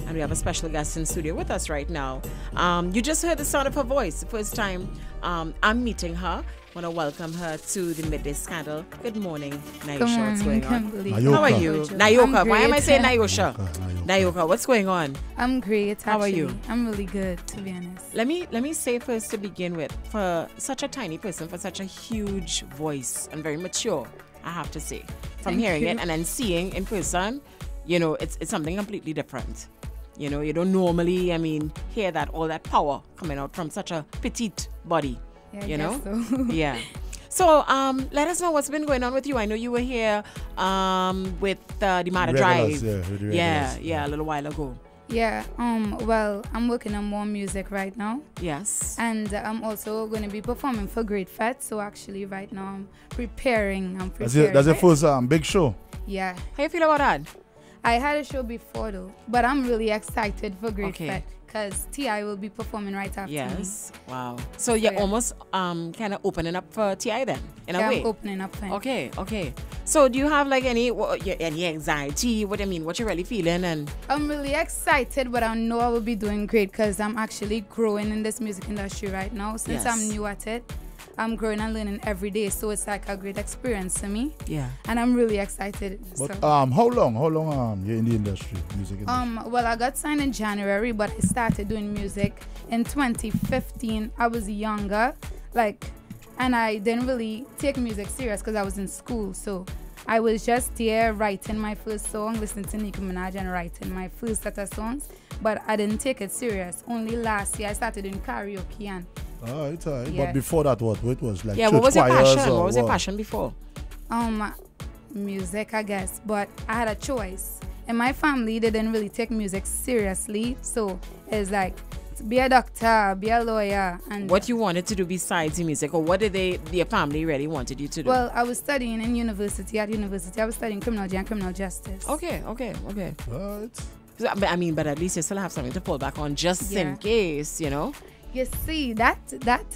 and we have a special guest in studio with us right now. You just heard the sound of her voice. The first time I'm meeting her. I want to welcome her to the Midday Scandal. Good morning, Nayosha. Good morning, what's going Kimberly. on? How are you? Niyoka. Why am I saying great. Nayosha? Nayoka, what's going on? I'm great, actually. How are you? I'm really good, to be honest. Let me say first to begin with, for such a tiny person, for such a huge voice and very mature, I have to say, from Thank hearing you. it and then seeing in person, you know, it's something completely different. You know, you don't normally, hear that, all that power coming out from such a petite body. Yeah, I you know? guess so. Yeah. So let us know what's been going on with you. I know you were here with the Mada Drive. Yeah, a little while ago. Yeah, well, I'm working on more music right now. Yes. And I'm also going to be performing for Great Fete. So actually right now I'm preparing. That's your first big show? Yeah. How you feel about that? I had a show before though, but I'm really excited for Great Okay. Fete because T.I. will be performing right after me. Yes. Wow. So you're yeah. almost kind of opening up for T.I. then, in a Yeah, way. I'm opening up for him. Okay. So do you have like any anxiety? What you're really feeling? And I'm really excited, but I know I will be doing great because I'm actually growing in this music industry right now. Since Yes. I'm new at it, I'm growing and learning every day. So it's like a great experience to me. yeah. And I'm really excited. But So. how long you're in the industry, music industry? Well, I got signed in January, but I started doing music in 2015. I was younger, and I didn't really take music serious because I was in school. So I was just there writing my first song, listening to Nicki Minaj and writing my first set of songs. But I didn't take it serious. Only last year I started doing karaoke and It's all right. Yeah. But before that, what it was like? Yeah. church What was your choirs passion? or What was your passion before? music, I guess. But I had a choice. In my family, they didn't really take music seriously. So it's like, be a doctor, be a lawyer. And What you wanted to do besides the music, or what did your family really wanted you to do? well, I was studying in university. At university, I was studying criminology and criminal justice. Okay. Right. So, but at least you still have something to fall back on just in Yeah. case, you know. You see, that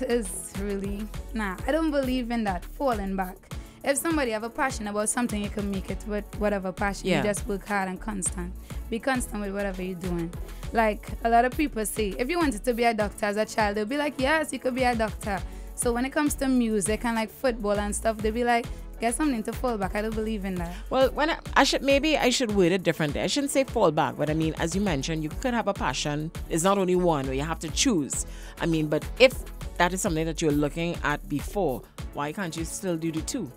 is really, I don't believe in that, falling back. If somebody have a passion about something, you can make it with whatever passion. Yeah. You just work hard and constant. Be constant with whatever you're doing. Like a lot of people say, if you wanted to be a doctor as a child, they'll be like, yes, you could be a doctor. So when it comes to music and like football and stuff, they'll be like, get something to fall back. I don't believe in that. Well, I should word it differently. I shouldn't say fall back, but as you mentioned, you could have a passion. It's not only one, or you have to choose. But if that is something that you're looking at before, why can't you still do the two?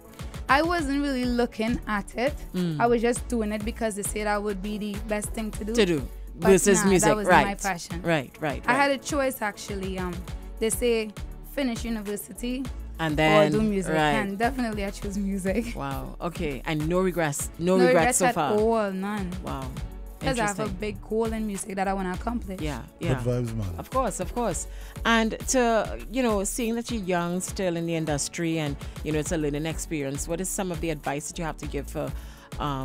I wasn't really looking at it. I was just doing it because they said that would be the best thing to do. But Versus music, that wasn't my passion. Right. I had a choice actually. They say finish university and then or do music, right. and definitely I choose music. Wow. Okay. And no regrets. No No regrets so at far. all, none. Wow. Because I have a Interesting. big goal in music that I want to accomplish. Yeah. Good vibes, man. Of course. And to, seeing that you're young still in the industry and, it's a learning experience, what is some of the advice that you have to give for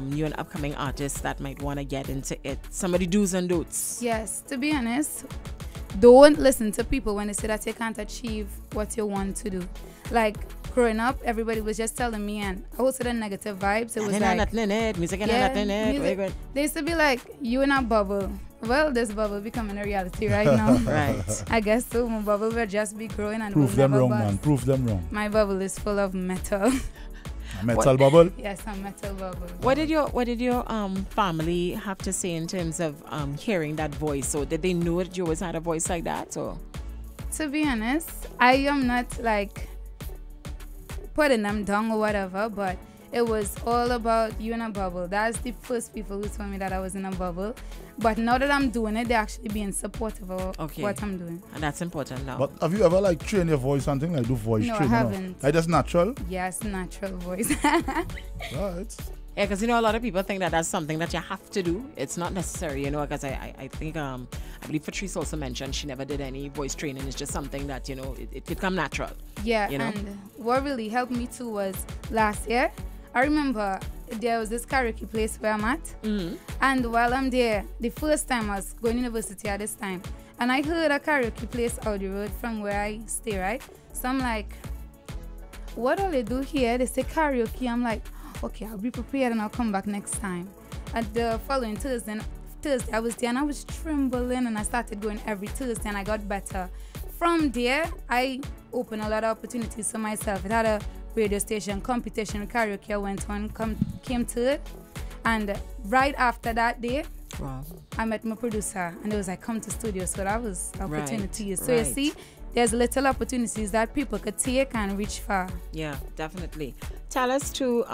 new and upcoming artists that might want to get into it? Some of the do's and don'ts. Yes, to be honest, don't listen to people when they say that you can't achieve what you want to do. Like growing up, everybody was just telling me, and I also the negative vibes. It was like, nothing in it. Music and yeah, nothing in it. Very good. they used to be like, you in a bubble. Well, this bubble becoming a reality right now. Right. I guess so. My bubble will just be growing and Prove will them never wrong, bust. man. Prove them wrong. My bubble is full of metal. A metal bubble? Yes, a metal bubble. What did your family have to say in terms of hearing that voice? Or did they know that you always had a voice like that? Or To be honest, I am not like putting them down or whatever, but it was all about you in a bubble. That's the first people who told me that I was in a bubble. But now that I'm doing it, they're actually being supportive of what I'm doing. And that's important now. But have you ever trained your voice something like do voice No, I training? haven't. Like that's natural? Yes, natural voice. Right. Yeah, because a lot of people think that that's something that you have to do. It's not necessary, because I think I believe Patrice also mentioned she never did any voice training. It's just something that it could come natural. Yeah, you know? and what really helped me too was last year. I remember there was this karaoke place where I'm at, and while I'm there, the first time I was going to university at this time, and I heard a karaoke place out the road from where I stay, right? So I'm like, what do they do here? They say karaoke. I'm like, okay, I'll be prepared and I'll come back next time. And the following Thursday, Thursday I was there and I was trembling, and I started going every Thursday and I got better. From there, I opened a lot of opportunities for myself. It had a radio station, competition, karaoke. I went on, came to it. And right after that day, wow, I met my producer and it was like, come to studio. So that was opportunities. Right, so right. you see, there's little opportunities that people could take and reach far. Yeah, definitely. Tell us too,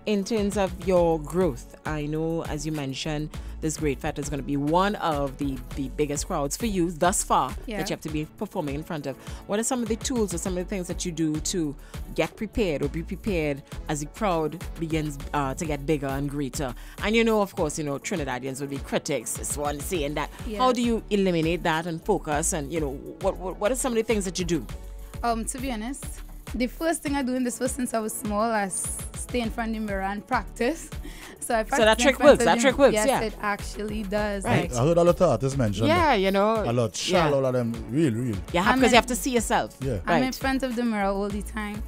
in terms of your growth. I know, as you mentioned, this Great Fete is going to be one of the biggest crowds for you thus far that you have to be performing in front of. What are some of the tools or some of the things that you do to get prepared or be prepared as the crowd begins to get bigger and greater? And of course, Trinidadians will be critics, this one saying that. Yeah. How do you eliminate that and focus? And, what are some of the things that you do? To be honest, the first thing I do in this was since I was small, I stay in front of the mirror and practice. So I practice. So that trick works. That trick works. Yes, yeah, it actually does. Right. I heard a lot of artists mention that. Yeah, a lot. Shallow, all of them, real. Yeah, because you have to see yourself. Yeah. I'm in Right. front of the mirror all the time,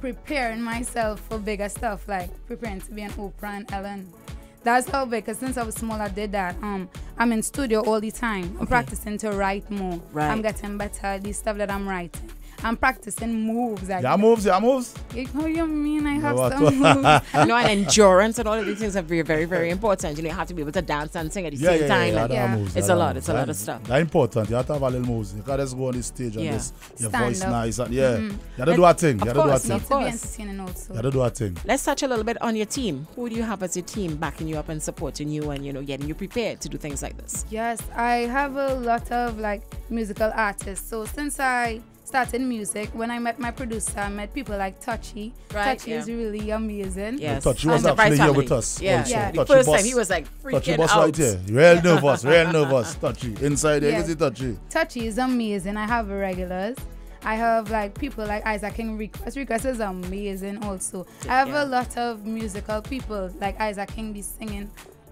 preparing myself for bigger stuff, like preparing to be an Oprah and Ellen. That's how big, because since I was small, I did that. I'm in studio all the time. I'm practicing to write more. Right. I'm getting better at the stuff that I'm writing. I'm practicing moves. Like, Yeah, moves. How you mean I have what? some moves? And endurance and all of these things are very, very, very important. You have to be able to dance and sing at the same time. and Yeah. Moves, It's a lot of stuff. That's important. You have to have a little moves. You can't just go on the stage and just your Stand voice up. nice. And, you have to do a thing. You have to do a course, thing. of Need to be course. entertaining also. You have to do a thing. Let's touch a little bit on your team. Who do you have as your team backing you up and supporting you and, getting you prepared to do things like this? Yes, I have a lot of musical artists. So since I started music, when I met my producer, I met people like Touchy. Right, Touchy is really amazing. Yes. Touchy was And the actually Price here with family. us. Yeah. Also. Yeah. The Touchy first boss, time he was like Touchy freaking boss out. right here. Real nervous. Touchy. Inside there, Yeah. you can see Touchy. Touchy is amazing. I have regulars. I have people like Isaac King. Request is amazing also. I have Yeah. a lot of musical people like Isaac King be singing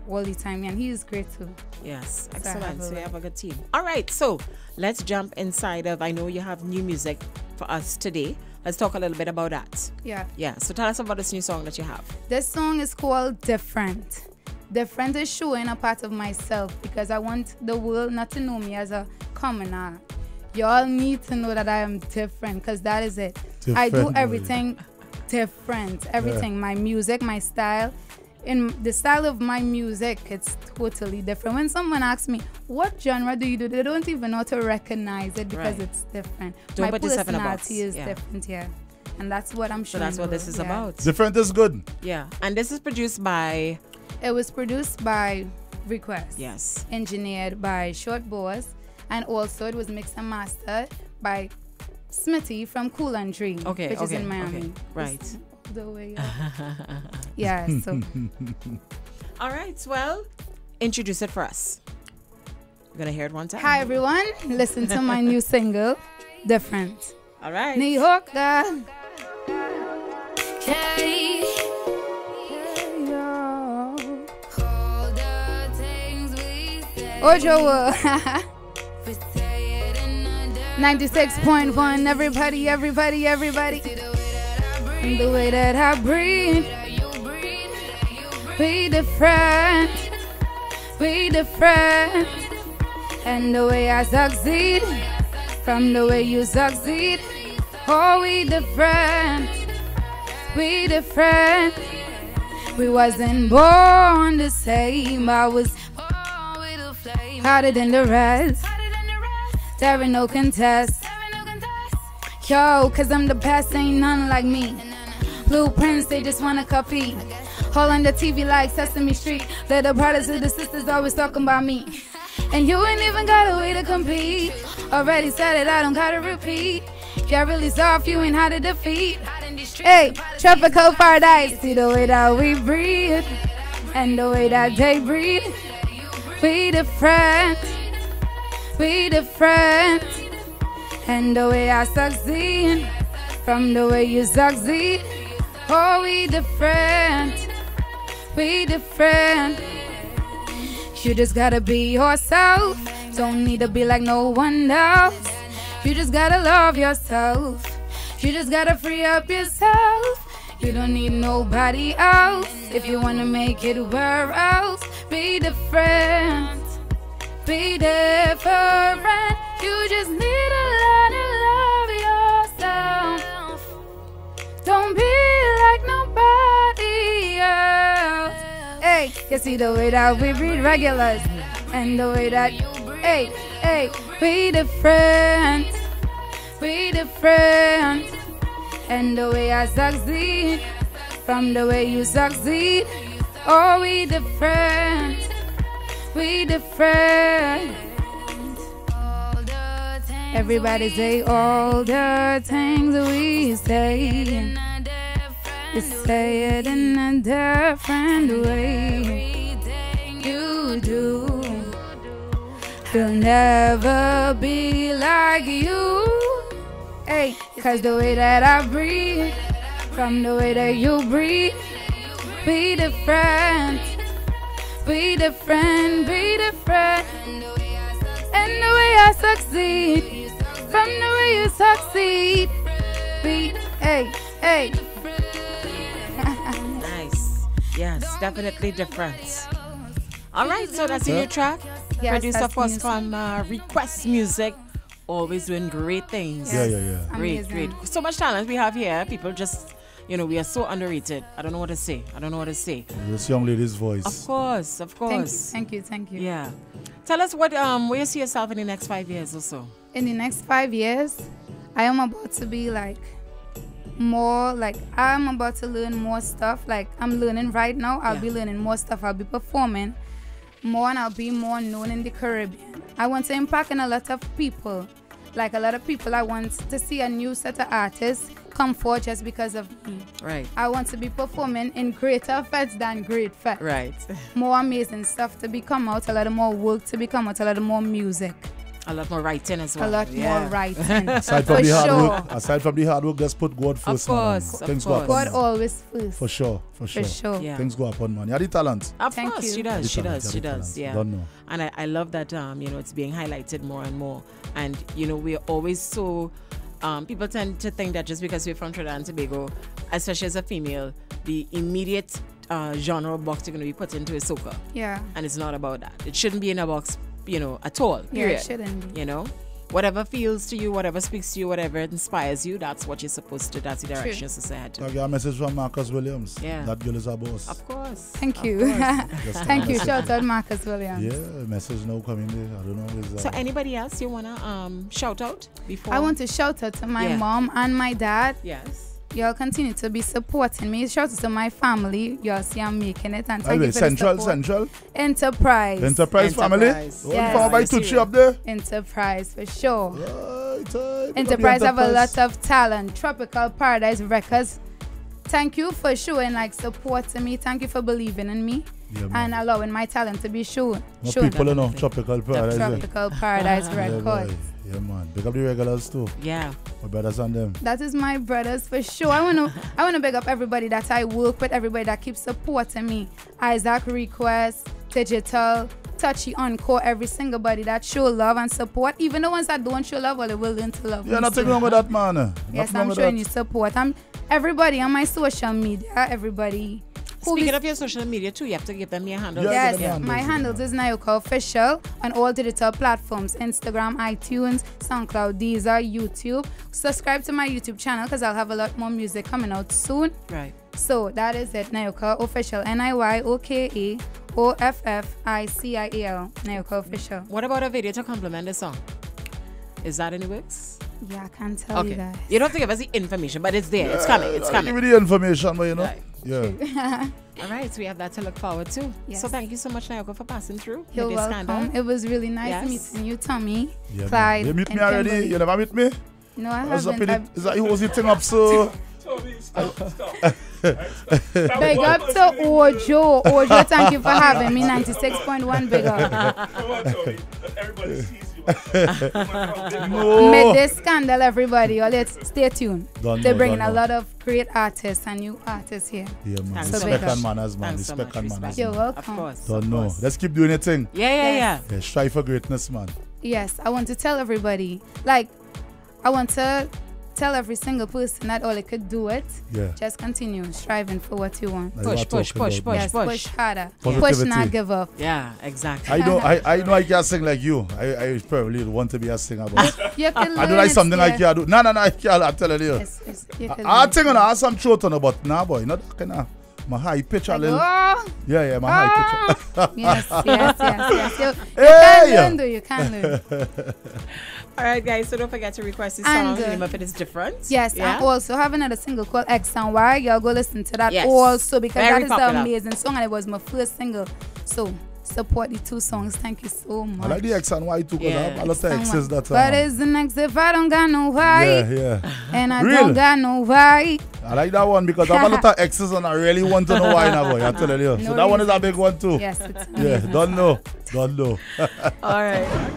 all the time, and he is great too. Yes, So I excellent. have a So you lot. have a good team. All right, so let's jump inside of, I know you have new music for us today. Let's talk a little bit about that. Yeah. Yeah, so tell us about this new song that you have. This song is called Different. Different is showing a part of myself because I want the world not to know me as a commoner. Y'all need to know that I am different because that is it. I do Different, everything different. Everything. My music, my style. In the style of my music, it's totally different. When someone asks me, what genre do you do? They don't even know how to recognize it because Right. it's different. Don't My put yourself in a box. personality is Yeah. different, yeah. And that's what I'm So showing. that's what the this is world, yeah. about. Different is good. Yeah, and this is produced by, It was produced by Request. yes. Engineered by Short Boss. And also it was mixed and mastered by Smitty from Cool and Dream. Okay, which is okay, in Miami. okay, right. It's the way. Yeah, so All right, well, introduce it for us. We're going to hear it one time. hi everyone. Listen to my new single, Different. All right. Niyoka. Ojo. 96.1. Everybody. And the way that I breathe. We different. And the way I succeed. From the way you succeed. Oh, we different. We wasn't born the same. I was hotter than the rest. There ain't no contest. Yo, cause I'm the best, ain't none like me. Blueprints, they just wanna copy. All on the TV like Sesame Street. Little brothers and the sisters always talking about me. And you ain't even got a way to compete. Already said it, I don't gotta repeat. You're really soft, you ain't how to defeat. Hey, tropical paradise. See the way that we breathe. And the way that they breathe. We different. And the way I succeed. From the way you succeed. Oh, we different. You just gotta be yourself. Don't need to be like no one else. You just gotta love yourself. You just gotta free up yourself. You don't need nobody else. If you wanna make it where else, be different. Be different. You just need to learn to love yourself. Don't be like nobody else. Hey, you see the way that we read regulars and the way that hey, be different. Be different. And the way I succeed from the way you succeed. Oh, we different. We different. Everybody say all the things we say. You say it in a different way. You do. Will never be like you. Hey, cause the way that I breathe from the way that you breathe. Be different. Be different, be different. And the way I succeed from the way you succeed. Be, hey. Nice. Yes, definitely different. All right, so that's a new track. Yes, Produced, of that's course, music. from Request Music. Always doing great things. Yes. Yeah. Great, Amazing. great. So much talent we have here. People just, we are so underrated. I don't know what to say. This young lady's voice. Of course. Thank you. Yeah. Tell us what where you see yourself in the next 5 years or so. In the next 5 years, I am about to be like more like I'm about to learn more stuff. Like I'm learning right now. I'll be learning more stuff. I'll be performing more and I'll be more known in the Caribbean. I want to impact on a lot of people. Like a lot of people, I want to see a new set of artists come forward just because of me. Right. I want to be performing in greater fets than great fets. Right. More amazing stuff to become out, a lot more work to become out, a lot more music. A lot more writing as well. A lot more writing. Aside For from the hard sure. work, just put God first. Of course, Man. Things of go course. up. God always first. For sure. For sure. Yeah. Things go up on man. You have the talent. Of Thank course, you. she does. She does. Yeah. Don't know. And I love that it's being highlighted more and more. And we're always so people tend to think that just because we're from Trinidad and Tobago, especially as a female, the immediate genre box you're going to be put into is soca. Yeah. And it's not about that. It shouldn't be in a box, at all. Yeah, Period. it shouldn't be. Whatever feels to you, whatever speaks to you, whatever inspires you, that's what you're supposed to. That's the direction you're supposed to head to. I got a message from Marcus Williams. Yeah. That girl is a boss. Of course. Thank Of you. course. Thank you. Shout out Marcus Williams. Yeah, message now coming there. I don't know. Is, So anybody else you wanna shout out before? I want to shout out to my mom and my dad. Yes. Y'all continue to be supporting me. Shout out to my family. Y'all see I'm making it. And thank you for Central, the support. Central. Enterprise Family. Enterprise. Oh, Yes. you found by Tucci up there? Enterprise for sure. Right. Enterprise have a lot of talent. Tropical Paradise Records. Thank you for showing supporting me. Thank you for believing in me and allowing my talent to be shown. More people know Tropical Paradise. Tropical Paradise Records. Yeah, man. Big up the regulars too. Yeah. My brothers and them. That is my brothers for sure. I wanna big up everybody that I work with, everybody that keeps supporting me. Isaac Request, Digital, Touchy Encore, every single body that show love and support. Even the ones that don't show love, well, they will learn to love me. Yeah, nothing wrong with that, man. Yes, I'm showing you support. I'm everybody on my social media, everybody. Speaking of your social media too, you have to give them your handles. Yeah, Yes, my handles is Niyoka Official on all digital platforms, Instagram, iTunes, SoundCloud, Deezer, YouTube. Subscribe to my YouTube channel because I'll have a lot more music coming out soon. Right. So that is it, Niyoka Official, NIYOKA OFFICIAL, Niyoka Official. What about a video to complement the song? Is that in the works? Yeah, I can't tell you guys. You don't have to give us the information, but it's there. It's coming. It's coming. Give me the information, but Right. Yeah. All right, so we have that to look forward to. Yes. So thank you so much, Niyoka, for passing through. You're Midday welcome. Scandal. It was really nice Yes. meeting you, Tommy, Yeah, Clyde, you meet me and already? Kimberly. You never meet me? No, I Is haven't. that who was eating up so? Toby, stop. Big up to Ojo. Ojo, thank you for having me. 96.1 big up. Come on, Toby. Everybody sees you. No. Midday Scandal, everybody. Let's stay tuned. They're bringing a Don't lot of great artists and new artists here. Yeah, man. Thanks so Respect much. and manners, man. Thanks so Respect much. and manners. You're man. welcome. Of course. Don't of know. course. Let's keep doing your thing. Yeah. Yeah, strive for greatness, man. Yes, I want to tell everybody, I want to tell every single person that all they could do it. Yeah. Just continue striving for what you want. Like Push, Yes, push harder. Positivity. Push, not give up. Yeah, exactly. I know I can't sing like you. I probably want to be a singer, but You can I do learn like it, something I yeah. can't do. No, I can't. I'm telling you. Yes, you can I learn think it. I have some throat on it, but nah, boy, not that kind of. My high pitch a Like, little. oh, Yeah, my high pitch. yes. You Hey! can learn, though. You can learn. All right, guys. So don't forget to request this And, song. The name of it is Different. Yes, Yeah? I also have another single called X and Y. Y'all go listen to that Yes. also because Very that is popular. an amazing song and it was my first single. So support the 2 songs. Thank you so much. I like the X and Y too, because I have a lot of X's that. But it's the next if I don't got no Y. Yeah. And I Real? don't got no Y. I like that one because I have a lot of X's and I really want to know why now, boy. I'm telling you. No So that one is a reason. big one too. Yes, it's Yeah, amazing. don't know. All right.